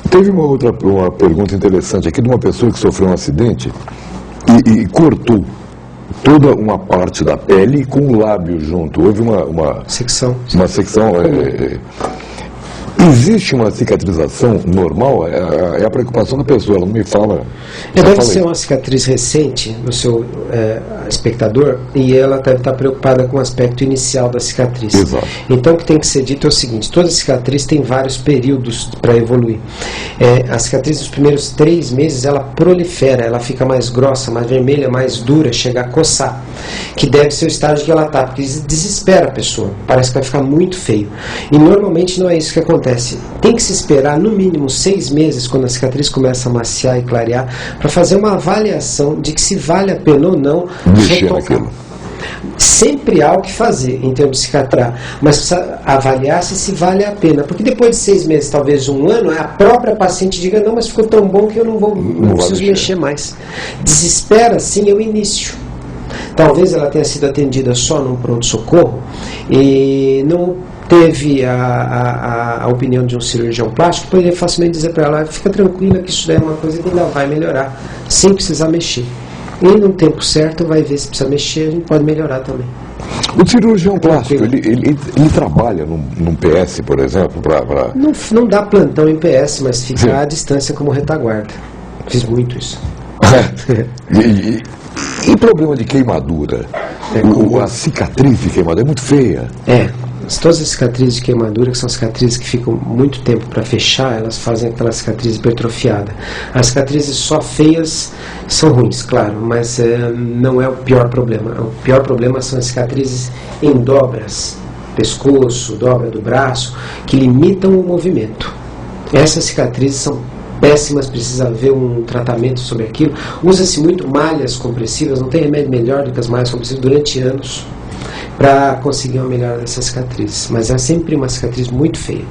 Teve uma pergunta interessante aqui de uma pessoa que sofreu um acidente e cortou toda uma parte da pele com o lábio junto. Houve uma secção. Uma secção. Existe uma cicatrização normal? É a preocupação da pessoa, ela não me fala. Deve ser uma cicatriz recente do seu espectador, e ela deve estar preocupada com o aspecto inicial da cicatriz. Exato. Então o que tem que ser dito é o seguinte: toda cicatriz tem vários períodos para evoluir. A cicatriz dos primeiros 3 meses ela prolifera, ela fica mais grossa, mais vermelha, mais dura, chega a coçar, que deve ser o estágio que ela está, porque desespera a pessoa, parece que vai ficar muito feio. E normalmente não é isso que acontece. Tem que se esperar no mínimo 6 meses, quando a cicatriz começa a maciar e clarear, para fazer uma avaliação de que se vale a pena ou não retocar. Sempre há o que fazer em termos de cicatrar, mas precisa avaliar se vale a pena, porque depois de 6 meses, talvez 1 ano, a própria paciente diga: não, mas ficou tão bom que eu não preciso mexer mais. Desespera, sim, é o início. Talvez ela tenha sido atendida só num pronto-socorro e não teve a opinião de um cirurgião plástico, poderia facilmente dizer para ela: fica tranquila que isso daí é uma coisa que ainda vai melhorar, sem precisar mexer. E no tempo certo vai ver se precisa mexer, a gente pode melhorar também. O cirurgião plástico, ele trabalha num PS, por exemplo? Não dá plantão em PS, mas fica à distância como retaguarda. Fiz muito isso. E problema de queimadura? A cicatriz de queimadura é muito feia. Todas as cicatrizes de queimadura, que são cicatrizes que ficam muito tempo para fechar, elas fazem aquela cicatriz hipertrofiada. As cicatrizes só feias são ruins, claro, mas não é o pior problema. O pior problema são as cicatrizes em dobras, pescoço, dobra do braço, que limitam o movimento. Essas cicatrizes são péssimas, precisa haver um tratamento sobre aquilo. Usa-se muito malhas compressivas, não tem remédio melhor do que as malhas compressivas durante anos, para conseguir uma melhora dessa cicatriz, mas é sempre uma cicatriz muito feia.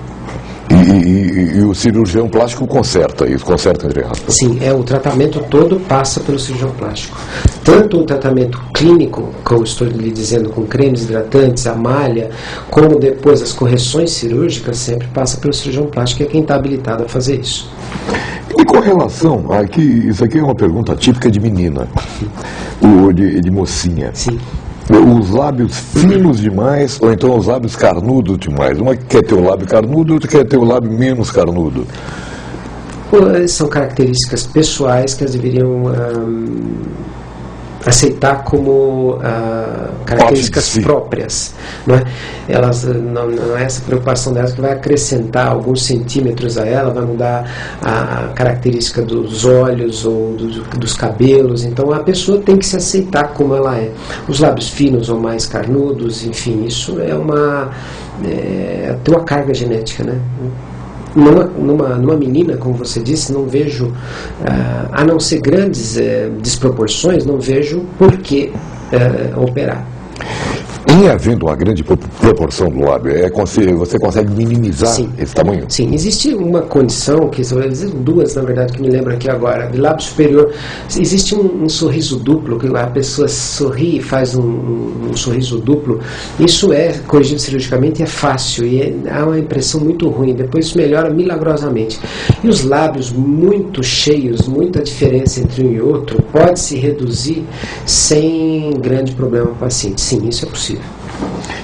E o cirurgião plástico conserta isso, conserta entre aspas? Sim, o tratamento todo passa pelo cirurgião plástico. Tanto o tratamento clínico, como estou lhe dizendo, com cremes hidratantes, a malha, como depois as correções cirúrgicas, sempre passa pelo cirurgião plástico, que é quem está habilitado a fazer isso. E com relação isso aqui é uma pergunta típica de menina, de mocinha. Sim. Os lábios finos demais ou então os lábios carnudos demais? Uma quer ter o lábio carnudo, outra quer ter o lábio menos carnudo. São características pessoais que elas deveriam aceitar como características próprias, não é? Não é essa preocupação delas que vai acrescentar alguns centímetros a ela, vai mudar a característica dos olhos ou dos cabelos. Então a pessoa tem que se aceitar como ela é. Os lábios finos ou mais carnudos, enfim, isso é tem uma carga genética, né? Numa menina, como você disse, não vejo, a não ser grandes desproporções, não vejo por que operar. Em havendo uma grande proporção do lábio, você consegue minimizar esse tamanho? Sim, existe uma condição, existem 2 na verdade que me lembro aqui agora, de lábio superior. Existe um sorriso duplo, que a pessoa sorri e faz um sorriso duplo. Isso é corrigido cirurgicamente, é fácil e há uma impressão muito ruim, depois isso melhora milagrosamente. E os lábios muito cheios, muita diferença entre um e outro, pode se reduzir sem grande problema para o paciente. Sim, isso é possível.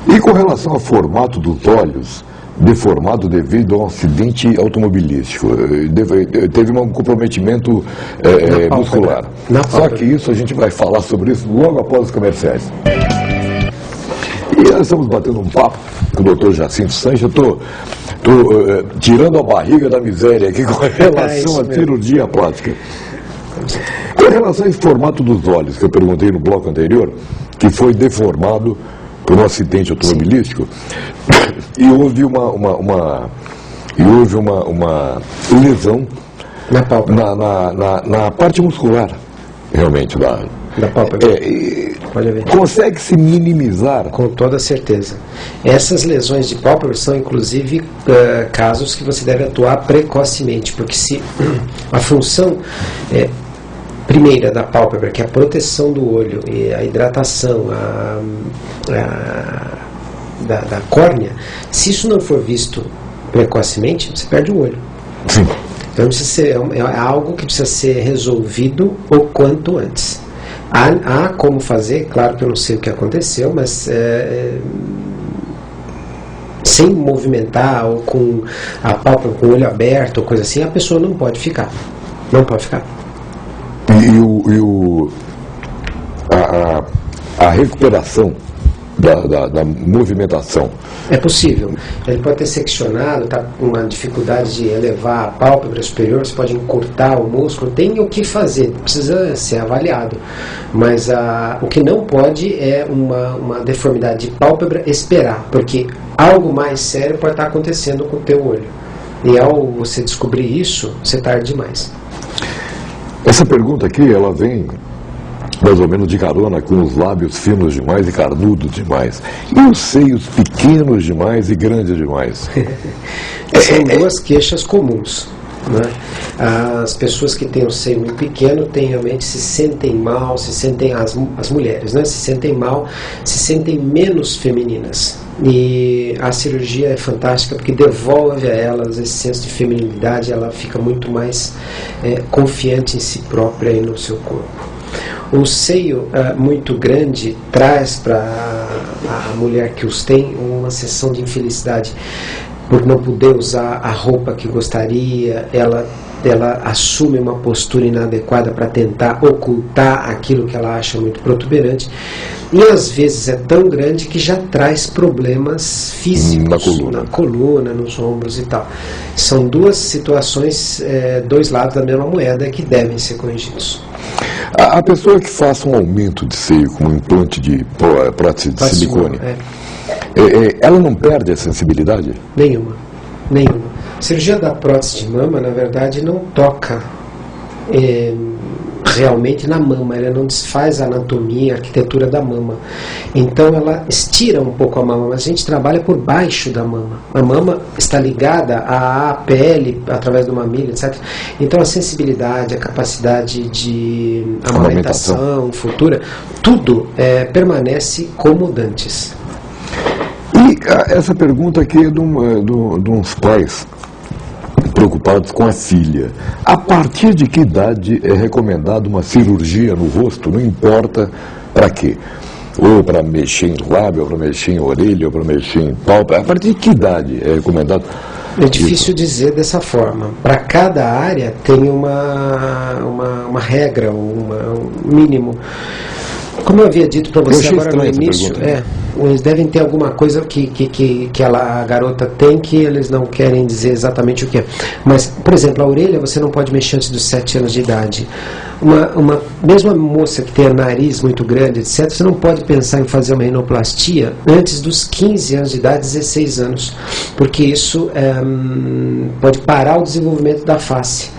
E com relação ao formato dos olhos, deformado devido a um acidente automobilístico, teve um comprometimento muscular. Só que isso a gente vai falar sobre isso logo após os comerciais. E nós estamos batendo um papo com o Dr. Jacinto Sanches. Eu estou tirando a barriga da miséria aqui com relação à cirurgia plástica. Com relação a esse formato dos olhos, que eu perguntei no bloco anterior, que foi deformado por um acidente automobilístico, e houve uma lesão na parte muscular, realmente, da pálpebra. Pode ver. Consegue-se minimizar? Com toda certeza. Essas lesões de pálpebra são, inclusive, casos que você deve atuar precocemente, porque se a função primeira da pálpebra, que é a proteção do olho e a hidratação da córnea, se isso não for visto precocemente, você perde o olho. Sim. Então é algo que precisa ser resolvido o quanto antes. Há como fazer, claro que eu não sei o que aconteceu, mas sem movimentar ou com a pálpebra com o olho aberto ou coisa assim, a pessoa não pode ficar. Não pode ficar. A recuperação da movimentação. É possível. Ele pode ter seccionado, está com uma dificuldade de elevar a pálpebra superior, você pode encurtar o músculo, tem o que fazer, precisa ser avaliado. Mas o que não pode é uma deformidade de pálpebra esperar, porque algo mais sério pode estar acontecendo com o teu olho. E ao você descobrir isso, você tarde demais. Essa pergunta aqui, ela vem mais ou menos de carona com os lábios finos demais e carnudos demais. E os seios pequenos demais e grandes demais? São duas queixas comuns. Né? As pessoas que têm o seio muito pequeno realmente se sentem mal, as mulheres, né? Se sentem mal, se sentem menos femininas. E a cirurgia é fantástica porque devolve a elas esse senso de feminilidade, ela fica muito mais confiante em si própria e no seu corpo. O seio muito grande traz para a mulher que os tem uma sensação de infelicidade por não poder usar a roupa que gostaria, ela assume uma postura inadequada para tentar ocultar aquilo que ela acha muito protuberante, e às vezes é tão grande que já traz problemas físicos na coluna, nos ombros e tal. São duas situações, dois lados da mesma moeda que devem ser corrigidos. A pessoa que faça um aumento de seio com um implante de prótese de silicone, ela não perde a sensibilidade? Nenhuma. A cirurgia da prótese de mama, na verdade, não toca realmente na mama, ela não desfaz a anatomia, a arquitetura da mama. Então ela estira um pouco a mama, mas a gente trabalha por baixo da mama. A mama está ligada à pele, através do mamilo, etc. Então a sensibilidade, a capacidade de amamentação futura, tudo permanece como dantes. E essa pergunta aqui é de uns pais preocupados com a filha. A partir de que idade é recomendada uma cirurgia no rosto? Não importa para quê. Ou para mexer em lábio, ou para mexer em orelha, ou para mexer em pálpebra. A partir de que idade é recomendado? É difícil dizer dessa forma. Para cada área tem uma regra, um mínimo. Como eu havia dito para você agora no início, eles devem ter alguma coisa que a garota tem que eles não querem dizer exatamente o que é. Mas, por exemplo, a orelha você não pode mexer antes dos 7 anos de idade. Mesmo a moça que tem nariz muito grande, etc., você não pode pensar em fazer uma rinoplastia antes dos 15 anos de idade, 16 anos, porque isso pode parar o desenvolvimento da face.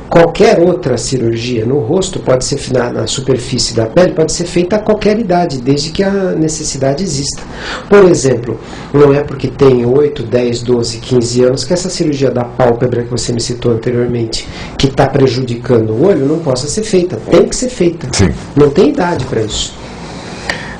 Qualquer outra cirurgia no rosto pode ser na superfície da pele, pode ser feita a qualquer idade, desde que a necessidade exista. Por exemplo, não é porque tem 8, 10, 12, 15 anos que essa cirurgia da pálpebra que você me citou anteriormente, que está prejudicando o olho, não possa ser feita. Tem que ser feita. Sim. Não tem idade para isso.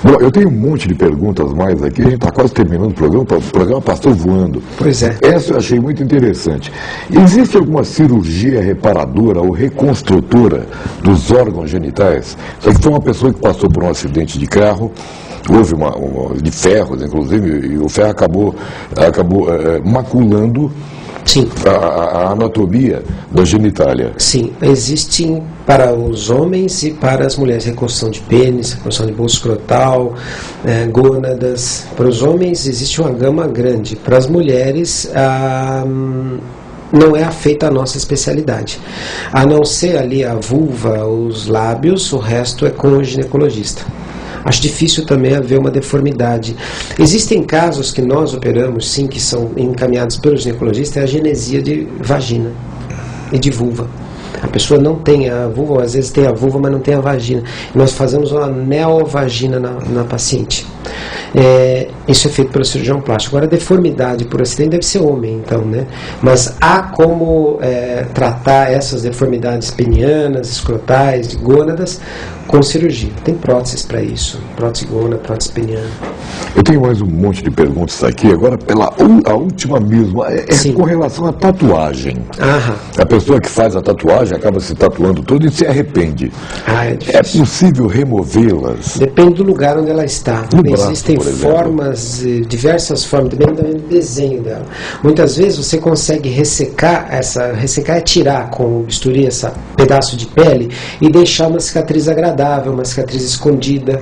Bom, eu tenho um monte de perguntas mais aqui, a gente está quase terminando o programa passou voando. Pois é. Essa eu achei muito interessante. Existe alguma cirurgia reparadora ou reconstrutora dos órgãos genitais? Isso foi uma pessoa que passou por um acidente de carro, houve de ferros, inclusive, e o ferro acabou maculando Sim. A anatomia da genitália. Sim, existem para os homens e para as mulheres reconstrução de pênis, reconstrução de bolso escrotal, gônadas. Para os homens existe uma gama grande. Para as mulheres não é feita a nossa especialidade. A não ser ali a vulva, os lábios, o resto é com o ginecologista. Acho difícil também haver uma deformidade. Existem casos que nós operamos, sim, que são encaminhados pelo ginecologista, é a genesia de vagina e de vulva. A pessoa não tem a vulva, ou às vezes tem a vulva, mas não tem a vagina. E nós fazemos uma neovagina na paciente. Isso é feito pelo cirurgião plástico. Agora, a deformidade por acidente deve ser homem, então, né? Mas há como tratar essas deformidades penianas, escrotais, de gônadas, com cirurgia. Tem próteses para isso, prótese gônada, prótese peniana. Eu tenho mais um monte de perguntas aqui, agora a última mesmo, com relação à tatuagem. A pessoa que faz a tatuagem acaba se tatuando toda e se arrepende. É possível removê-las? Depende do lugar onde ela está. Existem formas, diversas formas, dependendo do desenho dela. Muitas vezes você consegue ressecar é tirar com o bisturi esse pedaço de pele e deixar uma cicatriz agradável, uma cicatriz escondida.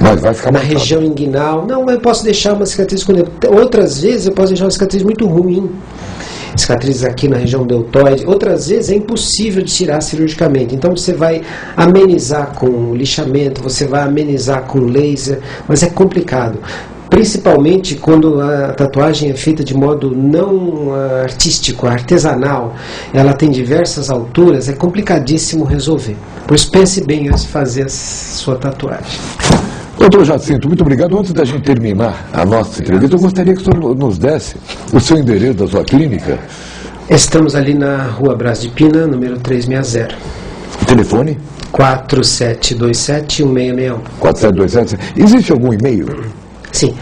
Mas vai ficar na região inguinal. Não, eu posso deixar uma cicatriz escondida. Outras vezes eu posso deixar uma cicatriz muito ruim. Cicatrizes aqui na região deltoide. Outras vezes é impossível de tirar cirurgicamente. Então você vai amenizar com lixamento, você vai amenizar com laser, mas é complicado. Principalmente quando a tatuagem é feita de modo não artístico, artesanal, ela tem diversas alturas, é complicadíssimo resolver. Por isso pense bem antes de fazer a sua tatuagem. Doutor Jacinto, muito obrigado. Antes da gente terminar a nossa entrevista, eu gostaria que o senhor nos desse o seu endereço da sua clínica. Estamos ali na Rua Brás de Pina, número 360. O telefone? 4727-1661. 4727. Existe algum e-mail? Sim.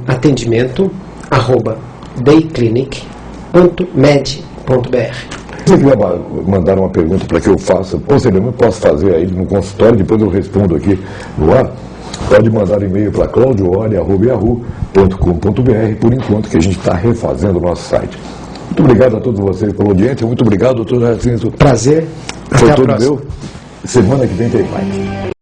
atendimento@dayclinic.med.br. Se você quiser mandar uma pergunta para que eu faça, posteriormente posso fazer aí no consultório, depois eu respondo aqui no ar, pode mandar e-mail para claudioori@yahoo.com.br, por enquanto que a gente está refazendo o nosso site. Muito obrigado a todos vocês pela audiência, muito obrigado, doutor Jacinto. Prazer. Foi todo meu. Semana que vem tem mais.